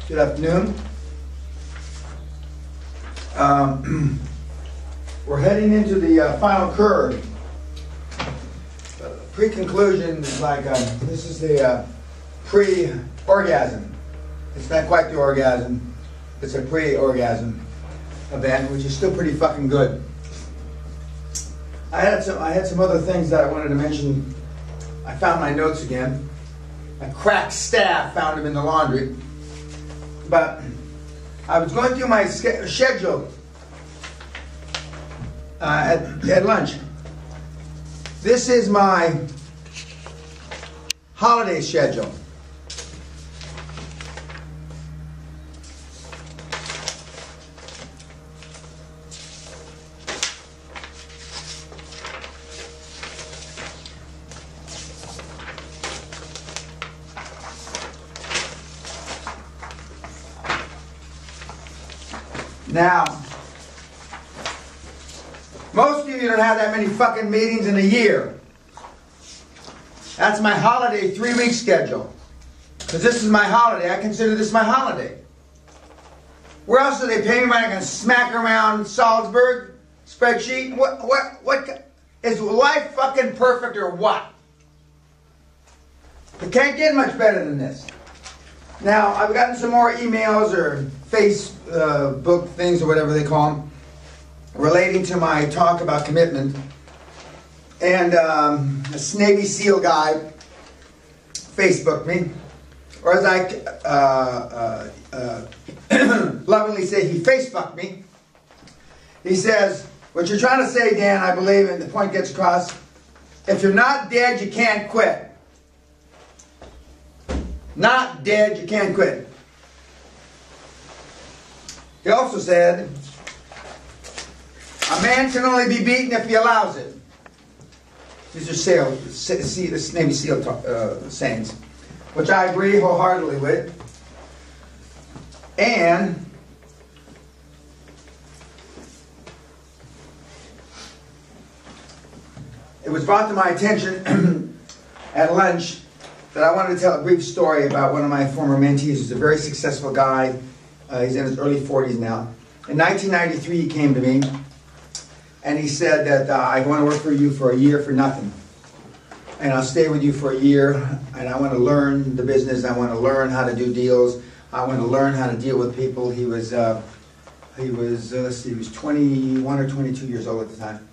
Good afternoon. We're heading into the final curve. Pre-conclusion is like, this is the pre-orgasm. It's not quite the orgasm. It's a pre-orgasm event, which is still pretty fucking good. I had some other things that I wanted to mention. I found my notes again. My cracked staff found them in the laundry. But I was going through my schedule at lunch. This is my holiday schedule. Now, most of you don't have that many fucking meetings in a year. That's my holiday 3-week schedule. Because this is my holiday. I consider this my holiday. Where else do they pay me when I can smack around Salzburg spreadsheet? What is life fucking perfect or what? It can't get much better than this. Now, I've gotten some more emails or Facebook things or whatever they call them relating to my talk about commitment. And a Navy SEAL guy Facebooked me, or as I lovingly say, he Facefucked me. He says, what you're trying to say, Dan, I believe, and the point gets across, if you're not dead, you can't quit. Not dead, you can't quit. He also said, a man can only be beaten if he allows it. These are Navy SEAL sayings, which I agree wholeheartedly with. And it was brought to my attention at lunch that I wanted to tell a brief story about one of my former mentees. He's a very successful guy. He's in his early 40s now. In 1993, he came to me and he said that I want to work for you for a year for nothing. And I'll stay with you for a year, and I want to learn the business. I want to learn how to do deals. I want to learn how to deal with people. He was 21 or 22 years old at the time.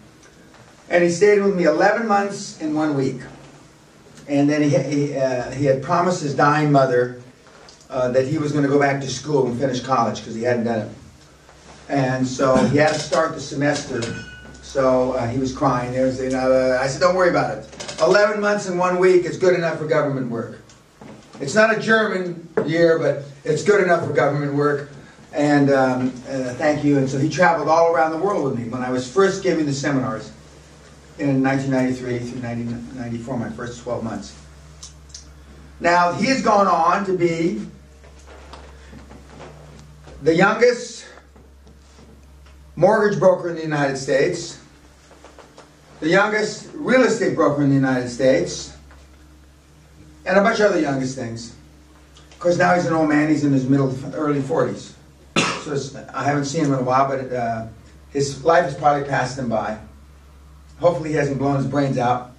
And he stayed with me 11 months and 1 week. And then he had promised his dying mother that he was going to go back to school and finish college because he hadn't done it. And so he had to start the semester. So he was crying. I said, don't worry about it. 11 months and 1 week is good enough for government work. It's not a German year, but it's good enough for government work. And thank you. And so he traveled all around the world with me when I was first giving the seminars in 1993 through 1994, my first 12 months. Now, he has gone on to be the youngest mortgage broker in the United States, the youngest real estate broker in the United States, and a bunch of other youngest things. Of course, now he's an old man. He's in his early 40s. So I haven't seen him in a while, but his life has probably passed him by. Hopefully he hasn't blown his brains out.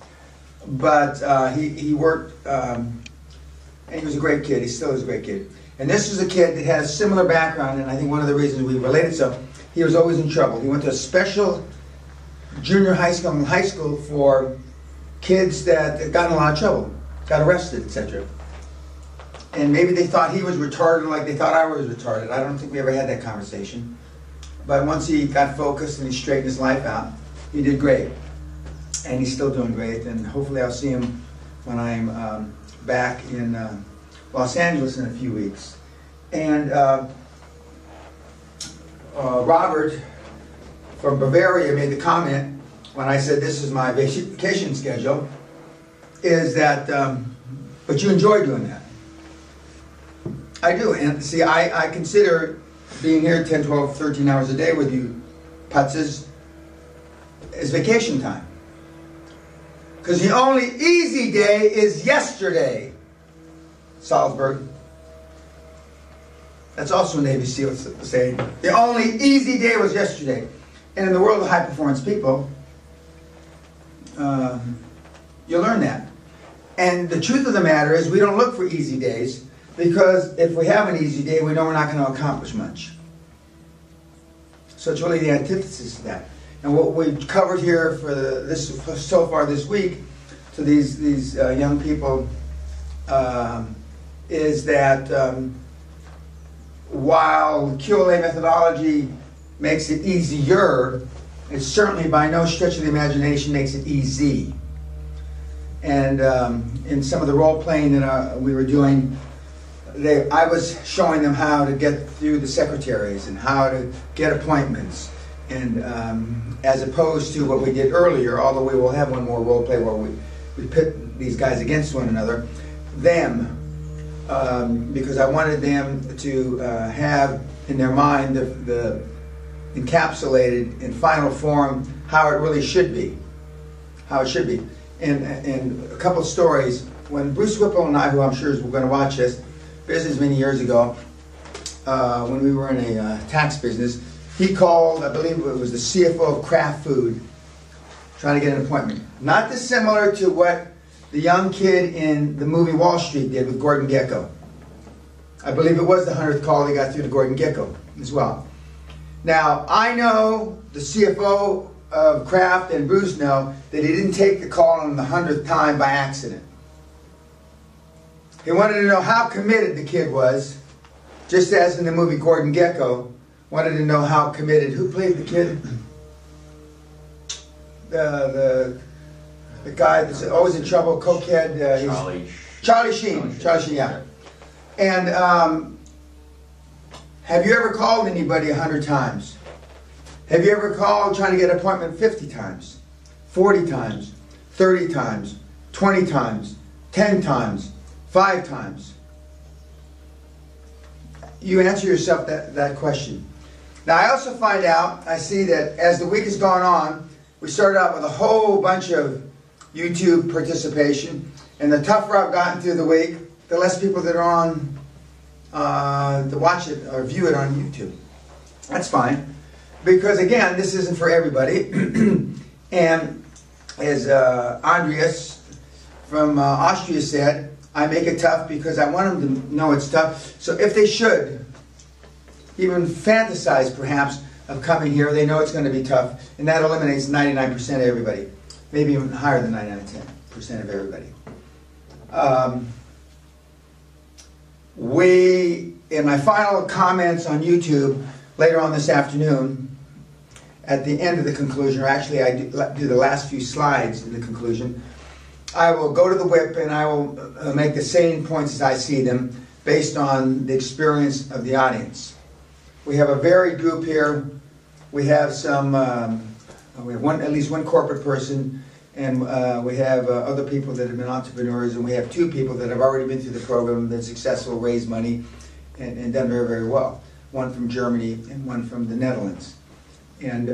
But he worked, and he was a great kid. He still is a great kid. And this is a kid that has a similar background, and I think one of the reasons we related so, he was always in trouble. He went to a special junior high school and high school for kids that got in a lot of trouble, got arrested, etc. And maybe they thought he was retarded like they thought I was retarded. I don't think we ever had that conversation. But once he got focused and he straightened his life out, he did great. And he's still doing great. And hopefully I'll see him when I'm back in Los Angeles in a few weeks. And Robert from Bavaria made the comment when I said this is my vacation schedule, is that, but you enjoy doing that. I do. And see, I consider being here 10, 12, 13 hours a day with you putzes is vacation time. Because the only easy day is yesterday, Salzburg. That's also a Navy SEAL saying. The only easy day was yesterday. And in the world of high performance people, you learn that. And the truth of the matter is we don't look for easy days, because if we have an easy day, we know we're not going to accomplish much. So it's really the antithesis of that. And what we've covered here for so far this week to these young people is that while QLA methodology makes it easier, it certainly by no stretch of the imagination makes it easy. And in some of the role playing that we were doing, I was showing them how to get through the secretaries and how to get appointments, and as opposed to what we did earlier, although we will have one more role play where we pit these guys against one another, because I wanted them to have in their mind the encapsulated in final form how it really should be, how it should be. And a couple of stories. When Bruce Whipple and I, who I'm sure is going to watch this, business many years ago, when we were in a tax business, he called, I believe it was the CFO of Kraft Food, trying to get an appointment. Not dissimilar to what the young kid in the movie Wall Street did with Gordon Gekko. I believe it was the 100th call he got through to Gordon Gekko as well. Now, I know the CFO of Kraft and Bruce know that he didn't take the call on the 100th time by accident. He wanted to know how committed the kid was, just as in the movie Gordon Gekko, wanted to know how committed. Who played the kid? The guy that's always in trouble, cokehead. Charlie Sheen. Charlie Sheen, yeah. And have you ever called anybody 100 times? Have you ever called trying to get an appointment 50 times, 40 times, 30 times, 20 times, 10 times, 5 times? You answer yourself that question. Now, I also find out, I see that as the week has gone on, we started out with a whole bunch of YouTube participation, and the tougher I've gotten through the week, the less people that are on to watch it or view it on YouTube. That's fine, because again, this isn't for everybody. And as Andreas from Austria said, I make it tough because I want them to know it's tough. So if they should even fantasize perhaps of coming here, they know it's going to be tough, and that eliminates 99% of everybody, maybe even higher than 99% of everybody. In my final comments on YouTube later on this afternoon, at the end of the conclusion, or actually I do the last few slides in the conclusion, I will go to the whip and I will make the same points as I see them based on the experience of the audience. We have a varied group here. We have we have at least one corporate person, and we have other people that have been entrepreneurs, and we have 2 people that have already been through the program, been successful, raised money, and done very, very well. One from Germany and one from the Netherlands. And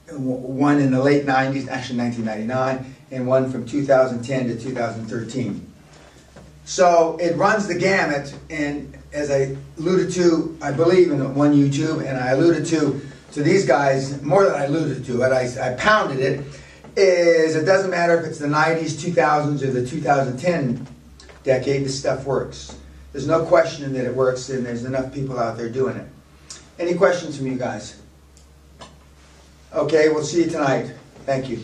one in the late 90s, actually 1999, and one from 2010 to 2013. So it runs the gamut, and as I alluded to, I believe in one YouTube, and I alluded to these guys, more than I alluded to it, I pounded it, is it doesn't matter if it's the 90s, 2000s, or the 2010 decade, this stuff works. There's no question that it works, and there's enough people out there doing it. Any questions from you guys? Okay, we'll see you tonight. Thank you.